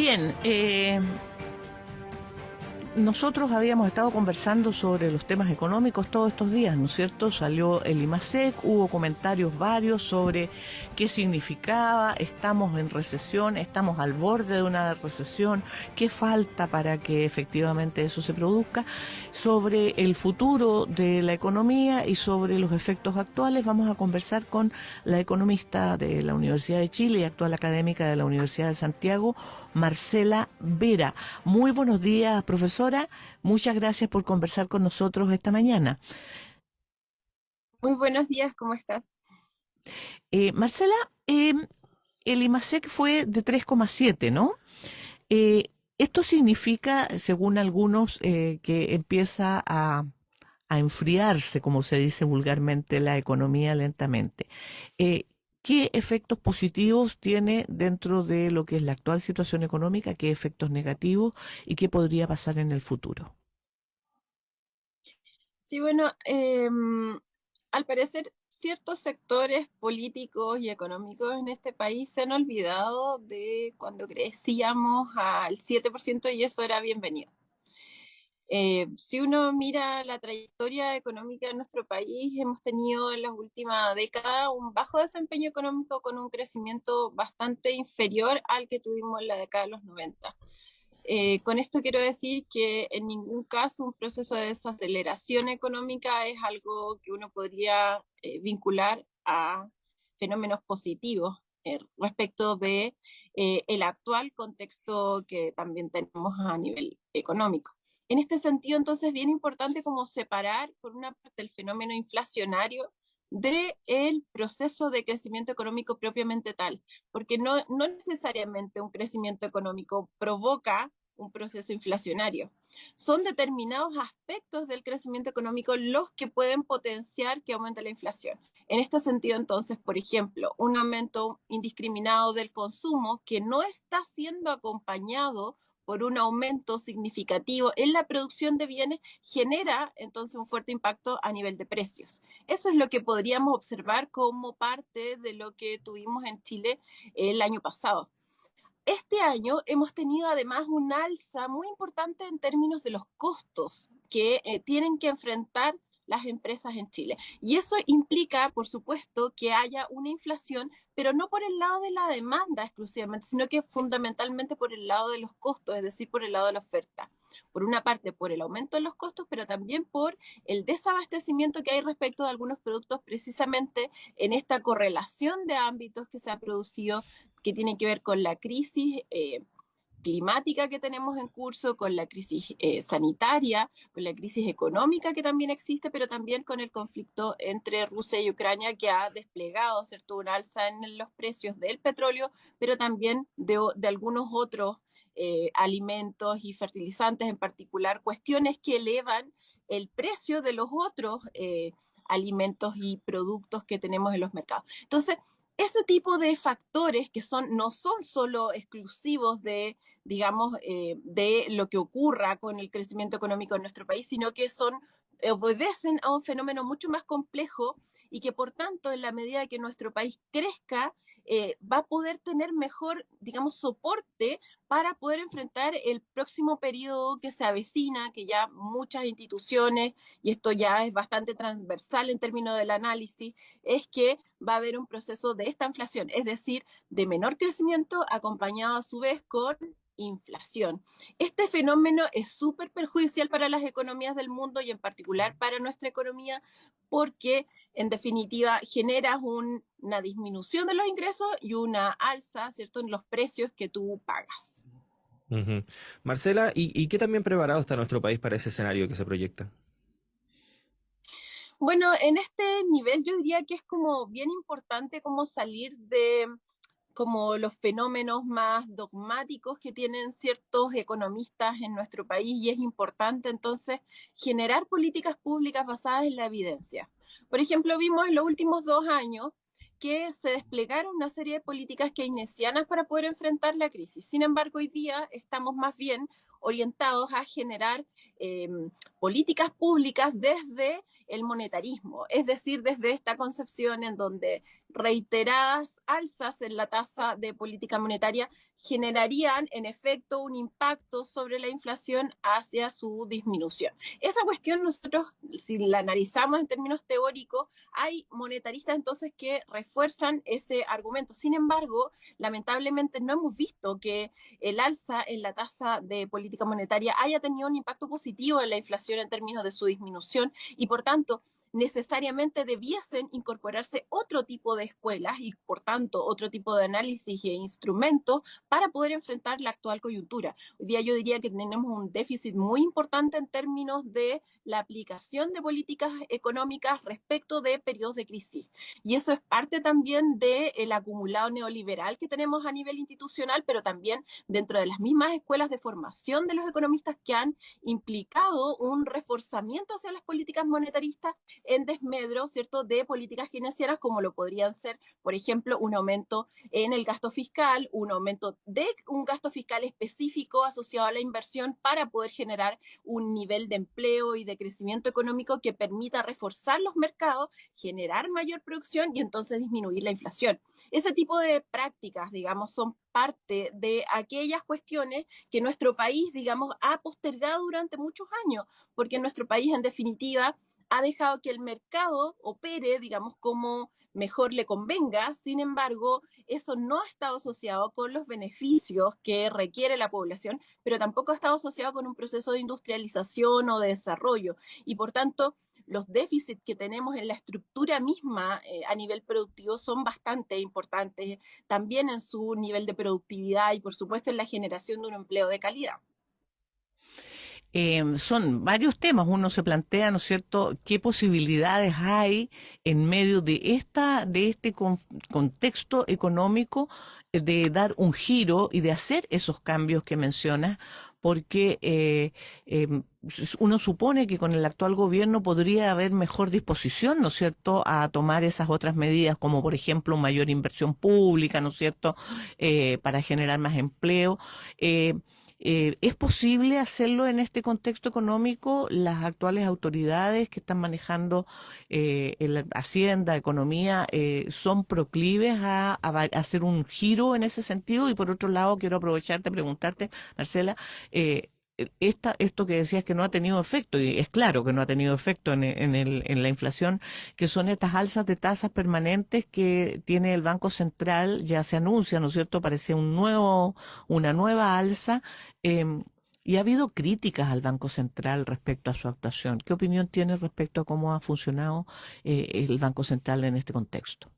Bien, nosotros habíamos estado conversando sobre los temas económicos todos estos días, ¿no es cierto? Salió el IMASEC, hubo comentarios varios sobre qué significaba, estamos en recesión, estamos al borde de una recesión, qué falta para que efectivamente eso se produzca. Sobre el futuro de la economía y sobre los efectos actuales vamos a conversar con la economista de la Universidad de Chile y actual académica de la Universidad de Santiago, Marcela Vera. Muy buenos días, profesora. Muchas gracias por conversar con nosotros esta mañana. Muy buenos días, ¿cómo estás? Marcela, eh, el IMASEC fue de 3,7, ¿no? Eh, Esto significa, según algunos, que empieza a enfriarse, como se dice vulgarmente, la economía lentamente. Eh, ¿Qué efectos positivos tiene dentro de lo que es la actual situación económica? ¿Qué efectos negativos? ¿Y qué podría pasar en el futuro? Sí, bueno, al parecer ciertos sectores políticos y económicos en este país se han olvidado de cuando crecíamos al 7% y eso era bienvenido. Si uno mira la trayectoria económica de nuestro país, hemos tenido en las últimas décadas un bajo desempeño económico con un crecimiento bastante inferior al que tuvimos en la década de los 90. Con esto quiero decir que en ningún caso un proceso de desaceleración económica es algo que uno podría vincular a fenómenos positivos respecto de el actual contexto que también tenemos a nivel económico. En este sentido, entonces, es bien importante como separar, por una parte, el fenómeno inflacionario del proceso de crecimiento económico propiamente tal, porque no necesariamente un crecimiento económico provoca un proceso inflacionario. Son determinados aspectos del crecimiento económico los que pueden potenciar que aumente la inflación. En este sentido, entonces, por ejemplo, un aumento indiscriminado del consumo que no está siendo acompañado por un aumento significativo en la producción de bienes genera entonces un fuerte impacto a nivel de precios. Eso es lo que podríamos observar como parte de lo que tuvimos en Chile el año pasado. Este año hemos tenido además un alza muy importante en términos de los costos que tienen que enfrentar las empresas en Chile. Y eso implica, por supuesto, que haya una inflación, pero no por el lado de la demanda exclusivamente, sino que fundamentalmente por el lado de los costos, es decir, por el lado de la oferta. Por una parte, por el aumento de los costos, pero también por el desabastecimiento que hay respecto de algunos productos, precisamente en esta correlación de ámbitos que se ha producido que tiene que ver con la crisis climática que tenemos en curso, con la crisis sanitaria, con la crisis económica que también existe, pero también con el conflicto entre Rusia y Ucrania que ha desplegado, ¿cierto?, un alza en los precios del petróleo, pero también de algunos otros alimentos y fertilizantes, en particular, cuestiones que elevan el precio de los otros alimentos y productos que tenemos en los mercados. Entonces, ese tipo de factores que no son solo exclusivos de, digamos, de lo que ocurra con el crecimiento económico en nuestro país, sino que obedecen a un fenómeno mucho más complejo y que por tanto, en la medida que nuestro país crezca, va a poder tener mejor, digamos, soporte para poder enfrentar el próximo periodo que se avecina, que ya muchas instituciones, y esto ya es bastante transversal en términos del análisis, es que va a haber un proceso de esta inflación, es decir, de menor crecimiento acompañado a su vez con inflación. Este fenómeno es súper perjudicial para las economías del mundo y en particular para nuestra economía porque en definitiva generas una disminución de los ingresos y una alza, ¿cierto?, en los precios que tú pagas. Ujú. Marcela, ¿y qué también preparado está nuestro país para ese escenario que se proyecta? Bueno, en este nivel yo diría que es como bien importante como salir de como los fenómenos más dogmáticos que tienen ciertos economistas en nuestro país y es importante entonces generar políticas públicas basadas en la evidencia. Por ejemplo, vimos en los últimos 2 años que se desplegaron una serie de políticas keynesianas para poder enfrentar la crisis. Sin embargo, hoy día estamos más bien orientados a generar políticas públicas desde el monetarismo, es decir, desde esta concepción en donde reiteradas alzas en la tasa de política monetaria generarían en efecto un impacto sobre la inflación hacia su disminución. Esa cuestión nosotros, si la analizamos en términos teóricos, hay monetaristas entonces que refuerzan ese argumento. Sin embargo, lamentablemente no hemos visto que el alza en la tasa de política monetaria haya tenido un impacto positivo en la inflación en términos de su disminución y por tanto necesariamente debiesen incorporarse otro tipo de escuelas y por tanto otro tipo de análisis e instrumentos para poder enfrentar la actual coyuntura. Hoy día yo diría que tenemos un déficit muy importante en términos de la aplicación de políticas económicas respecto de periodos de crisis. Y eso es parte también del acumulado neoliberal que tenemos a nivel institucional, pero también dentro de las mismas escuelas de formación de los economistas que han implicado un reforzamiento hacia las políticas monetaristas en desmedro, ¿cierto?, de políticas keynesianas como lo podrían ser, por ejemplo, un aumento en el gasto fiscal, un aumento de un gasto fiscal específico asociado a la inversión para poder generar un nivel de empleo y de crecimiento económico que permita reforzar los mercados, generar mayor producción y entonces disminuir la inflación. Ese tipo de prácticas, digamos, son parte de aquellas cuestiones que nuestro país, digamos, ha postergado durante muchos años, porque nuestro país, en definitiva, ha dejado que el mercado opere, digamos, como mejor le convenga. Sin embargo, eso no ha estado asociado con los beneficios que requiere la población, pero tampoco ha estado asociado con un proceso de industrialización o de desarrollo. Y por tanto, los déficits que tenemos en la estructura misma a nivel productivo son bastante importantes, también en su nivel de productividad y por supuesto en la generación de un empleo de calidad. Son varios temas. Uno se plantea, ¿no es cierto?, qué posibilidades hay en medio de este contexto económico de dar un giro y de hacer esos cambios que mencionas, porque uno supone que con el actual gobierno podría haber mejor disposición, ¿no es cierto?, a tomar esas otras medidas, como por ejemplo mayor inversión pública, ¿no es cierto?, para generar más empleo. Eh, ¿Es posible hacerlo en este contexto económico? ¿Las actuales autoridades que están manejando la Hacienda, economía, son proclives a hacer un giro en ese sentido? Y por otro lado, quiero aprovecharte, preguntarte, Marcela, eh, esto que decías que no ha tenido efecto, y es claro que no ha tenido efecto en la inflación, que son estas alzas de tasas permanentes que tiene el Banco Central, ya se anuncia, ¿no es cierto? Parece una nueva alza. em, y ha habido críticas al Banco Central respecto a su actuación. ¿Qué opinión tienes respecto a cómo ha funcionado el Banco Central en este contexto?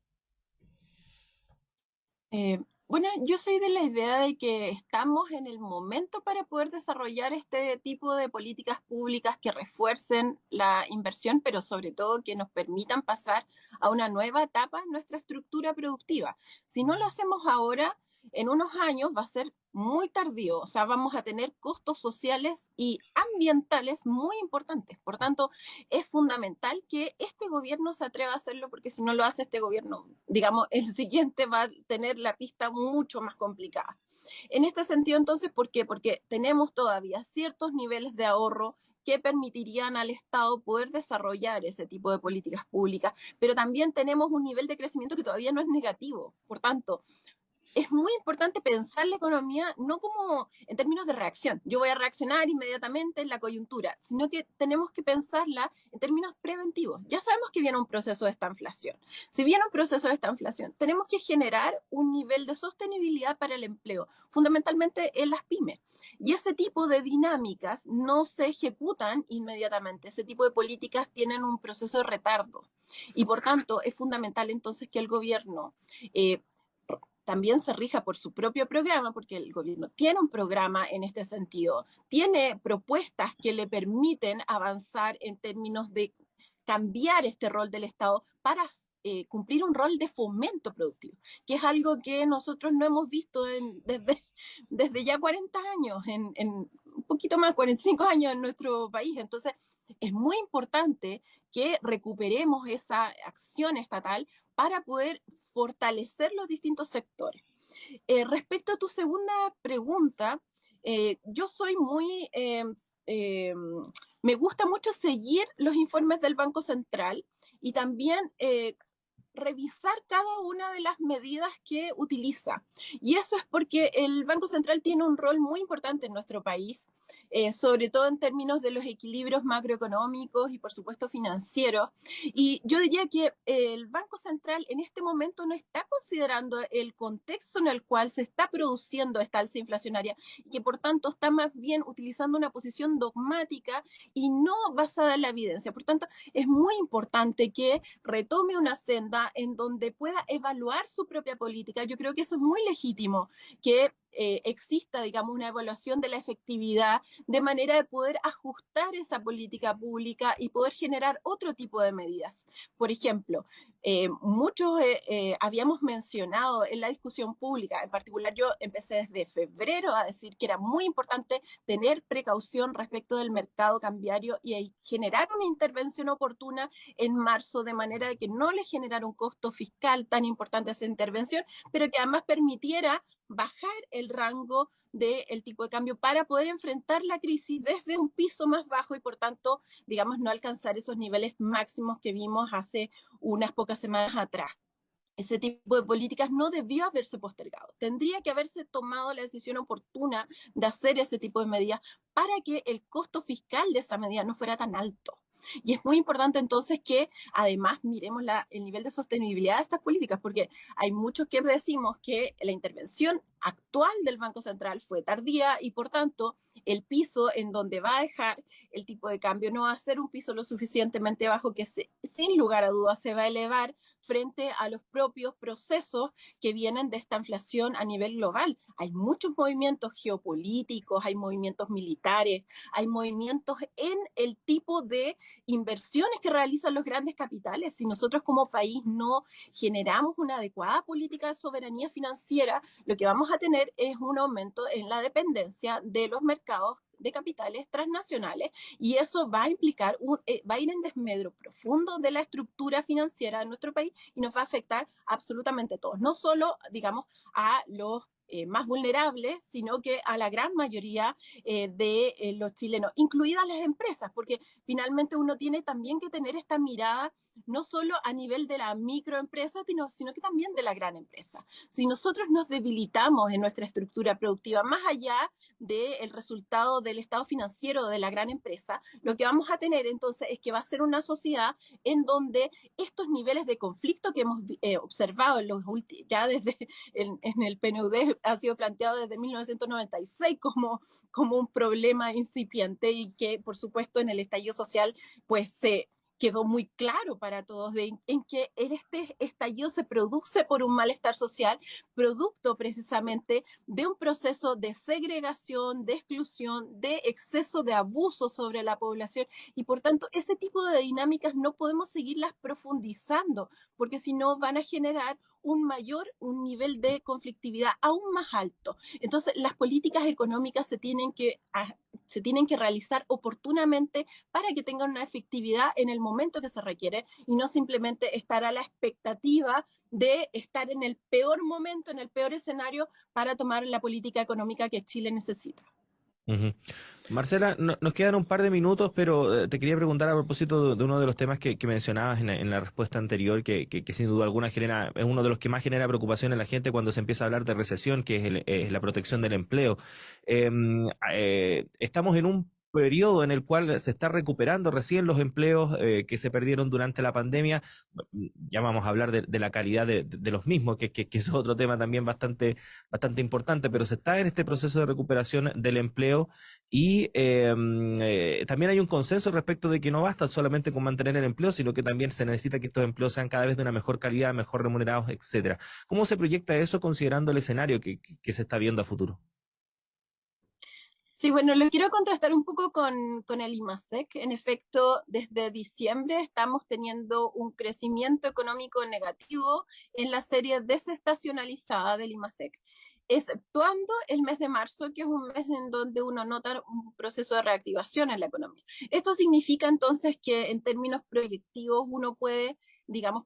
Bueno, yo soy de la idea de que estamos en el momento para poder desarrollar este tipo de políticas públicas que refuercen la inversión, pero sobre todo que nos permitan pasar a una nueva etapa en nuestra estructura productiva. Si no lo hacemos ahora, en unos años va a ser muy tardío, o sea, vamos a tener costos sociales y ambientales muy importantes. Por tanto, es fundamental que este gobierno se atreva a hacerlo, porque si no lo hace este gobierno, digamos, el siguiente va a tener la pista mucho más complicada. En este sentido, entonces, ¿por qué? Porque tenemos todavía ciertos niveles de ahorro que permitirían al Estado poder desarrollar ese tipo de políticas públicas, pero también tenemos un nivel de crecimiento que todavía no es negativo. Por tanto, es muy importante pensar la economía no como en términos de reacción. Yo voy a reaccionar inmediatamente en la coyuntura, sino que tenemos que pensarla en términos preventivos. Ya sabemos que viene un proceso de estanflación. Si viene un proceso de estanflación, tenemos que generar un nivel de sostenibilidad para el empleo, fundamentalmente en las pymes. Y ese tipo de dinámicas no se ejecutan inmediatamente. Ese tipo de políticas tienen un proceso de retardo. Y por tanto, es fundamental entonces que el gobierno también se rija por su propio programa, porque el gobierno tiene un programa en este sentido, tiene propuestas que le permiten avanzar en términos de cambiar este rol del Estado para cumplir un rol de fomento productivo, que es algo que nosotros no hemos visto desde ya 40 años, en un poquito más, 45 años en nuestro país. Entonces, es muy importante que recuperemos esa acción estatal para poder fortalecer los distintos sectores. Respecto a tu segunda pregunta, yo soy muy me gusta mucho seguir los informes del Banco Central y también revisar cada una de las medidas que utiliza. Y eso es porque el Banco Central tiene un rol muy importante en nuestro país, sobre todo en términos de los equilibrios macroeconómicos y por supuesto financieros. Y yo diría que el Banco Central en este momento no está considerando el contexto en el cual se está produciendo esta alza inflacionaria y que por tanto está más bien utilizando una posición dogmática y no basada en la evidencia. Por tanto, es muy importante que retome una senda en donde pueda evaluar su propia política. Yo creo que eso es muy legítimo, que exista, digamos, una evaluación de la efectividad de manera de poder ajustar esa política pública y poder generar otro tipo de medidas. Por ejemplo, muchos habíamos mencionado en la discusión pública, en particular yo empecé desde febrero a decir que era muy importante tener precaución respecto del mercado cambiario y generar una intervención oportuna en marzo, de manera de que no le generara un costo fiscal tan importante a esa intervención, pero que además permitiera bajar el rango del tipo de cambio para poder enfrentar la crisis desde un piso más bajo y por tanto, digamos, no alcanzar esos niveles máximos que vimos hace unas pocas semanas atrás. Ese tipo de políticas no debió haberse postergado. Tendría que haberse tomado la decisión oportuna de hacer ese tipo de medidas para que el costo fiscal de esa medida no fuera tan alto. Y es muy importante entonces que además miremos el nivel de sostenibilidad de estas políticas, porque hay muchos que decimos que la intervención actual del Banco Central fue tardía y por tanto el piso en donde va a dejar el tipo de cambio no va a ser un piso lo suficientemente bajo que sin lugar a dudas se va a elevar frente a los propios procesos que vienen de esta inflación a nivel global. Hay muchos movimientos geopolíticos, hay movimientos militares, hay movimientos en el tipo de inversiones que realizan los grandes capitales. Si nosotros como país no generamos una adecuada política de soberanía financiera, lo que vamos a tener es un aumento en la dependencia de los mercados de capitales transnacionales y eso va a implicar, va a ir en desmedro profundo de la estructura financiera de nuestro país y nos va a afectar absolutamente a todos, no solo, digamos, a los más vulnerables, sino que a la gran mayoría de los chilenos, incluidas las empresas, porque finalmente uno tiene también que tener esta mirada no solo a nivel de la microempresa, sino que también de la gran empresa. Si nosotros nos debilitamos en nuestra estructura productiva, más allá del resultado del estado financiero de la gran empresa, lo que vamos a tener entonces es que va a ser una sociedad en donde estos niveles de conflicto que hemos observado ya desde en el PNUD ha sido planteado desde 1996 como un problema incipiente y que por supuesto en el estallido social pues se quedó muy claro para todos en que este estallido se produce por un malestar social, producto precisamente de un proceso de segregación, de exclusión, de exceso de abuso sobre la población y por tanto ese tipo de dinámicas no podemos seguirlas profundizando porque si no van a generar un nivel de conflictividad aún más alto. Entonces las políticas económicas se tienen que realizar oportunamente para que tengan una efectividad en el momento que se requiere y no simplemente estar a la expectativa de estar en el peor momento, en el peor escenario para tomar la política económica que Chile necesita. Ujú. Marcela, nos quedan un par de minutos, pero te quería preguntar a propósito de uno de los temas que mencionabas en la respuesta anterior, que sin duda alguna es uno de los que más genera preocupación en la gente cuando se empieza a hablar de recesión, que es la protección del empleo. Estamos en un periodo en el cual se está recuperando recién los empleos que se perdieron durante la pandemia. Ya vamos a hablar de la calidad de los mismos, que es otro tema también bastante importante, pero se está en este proceso de recuperación del empleo y también hay un consenso respecto de que no basta solamente con mantener el empleo, sino que también se necesita que estos empleos sean cada vez de una mejor calidad, mejor remunerados, etcétera. ¿Cómo se proyecta eso considerando el escenario que se está viendo a futuro? Sí, bueno, lo quiero contrastar un poco con el IMASEC. En efecto, desde diciembre estamos teniendo un crecimiento económico negativo en la serie desestacionalizada del IMASEC, exceptuando el mes de marzo, que es un mes en donde uno nota un proceso de reactivación en la economía. Esto significa entonces que en términos proyectivos uno puede, digamos,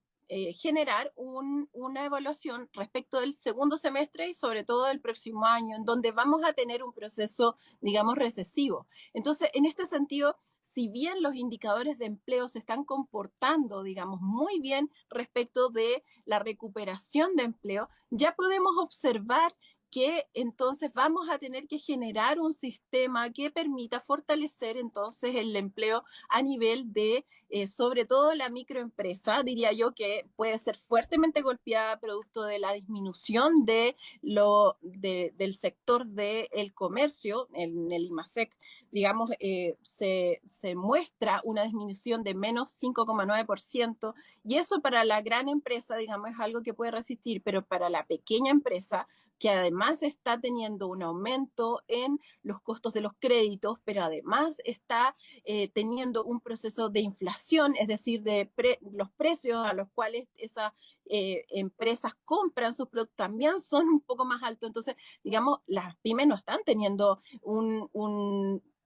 generar una evaluación respecto del segundo semestre y sobre todo del próximo año, en donde vamos a tener un proceso, digamos, recesivo. Entonces, en este sentido, si bien los indicadores de empleo se están comportando, digamos, muy bien respecto de la recuperación de empleo, ya podemos observar que entonces vamos a tener que generar un sistema que permita fortalecer entonces el empleo a nivel de, sobre todo la microempresa, diría yo que puede ser fuertemente golpeada producto de la disminución del sector del comercio. En el IMASEC, digamos, se muestra una disminución de menos 5,9%, y eso para la gran empresa, digamos, es algo que puede resistir, pero para la pequeña empresa, que además está teniendo un aumento en los costos de los créditos, pero además está teniendo un proceso de inflación, es decir, de los precios a los cuales esas empresas compran sus productos también son un poco más altos. Entonces, digamos, las pymes no están teniendo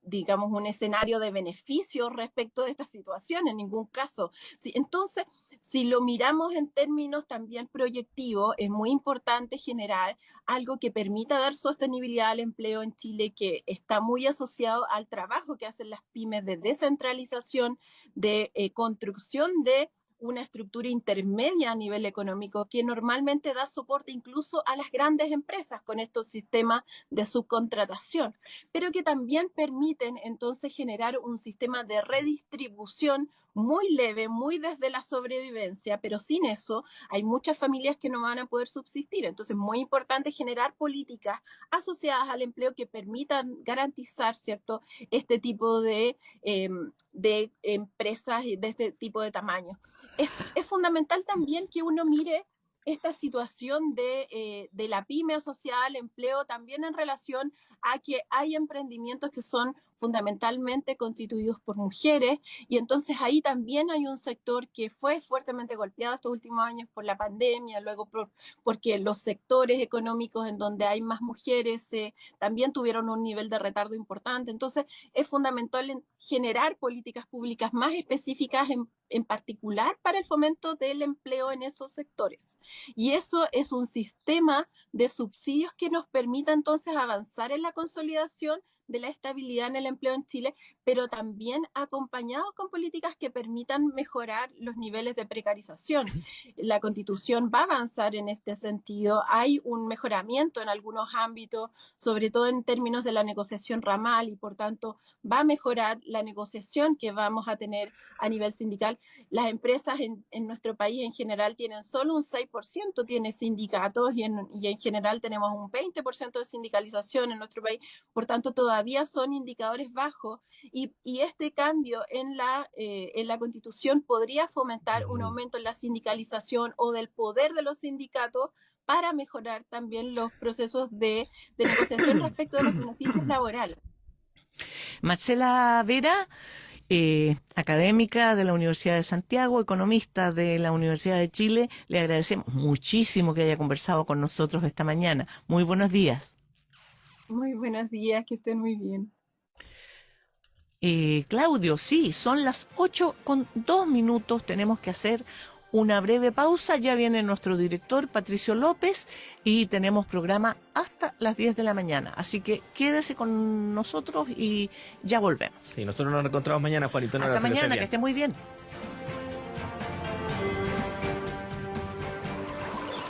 digamos, un escenario de beneficio respecto de esta situación en ningún caso. Sí, entonces, si lo miramos en términos también proyectivos, es muy importante generar algo que permita dar sostenibilidad al empleo en Chile, que está muy asociado al trabajo que hacen las pymes de descentralización, de construcción de una estructura intermedia a nivel económico que normalmente da soporte incluso a las grandes empresas con estos sistemas de subcontratación, pero que también permiten entonces generar un sistema de redistribución muy leve, muy desde la sobrevivencia, pero sin eso hay muchas familias que no van a poder subsistir. Entonces es muy importante generar políticas asociadas al empleo que permitan garantizar, ¿cierto?, este tipo de empresas de este tipo de tamaño. Es fundamental también que uno mire esta situación de la pyme asociada al empleo también en relación a que hay emprendimientos que son fundamentalmente constituidos por mujeres, y entonces ahí también hay un sector que fue fuertemente golpeado estos últimos años por la pandemia, luego porque los sectores económicos en donde hay más mujeres también tuvieron un nivel de retardo importante. Entonces es fundamental generar políticas públicas más específicas en particular para el fomento del empleo en esos sectores. Y eso es un sistema de subsidios que nos permita entonces avanzar en la consolidación de la estabilidad en el empleo en Chile, pero también acompañados con políticas que permitan mejorar los niveles de precarización. La Constitución va a avanzar en este sentido. Hay un mejoramiento en algunos ámbitos, sobre todo en términos de la negociación ramal, y por tanto va a mejorar la negociación que vamos a tener a nivel sindical. Las empresas en nuestro país en general tienen solo un 6%, tiene sindicatos, y en general tenemos un 20% de sindicalización en nuestro país. Por tanto, todavía son indicadores bajos, y este cambio en la Constitución podría fomentar un aumento en la sindicalización o del poder de los sindicatos para mejorar también los procesos de negociación respecto de los beneficios laborales. Marcela Vera, académica de la Universidad de Santiago, economista de la Universidad de Chile, le agradecemos muchísimo que haya conversado con nosotros esta mañana. Muy buenos días. Muy buenos días, que estén muy bien. Claudio, sí, son las 8:02. Tenemos que hacer una breve pausa. Ya viene nuestro director, Patricio López, y tenemos programa hasta las 10 de la mañana. Así que quédese con nosotros y ya volvemos. Sí, nosotros nos encontramos mañana, Juanito. Hasta mañana, que esté muy bien.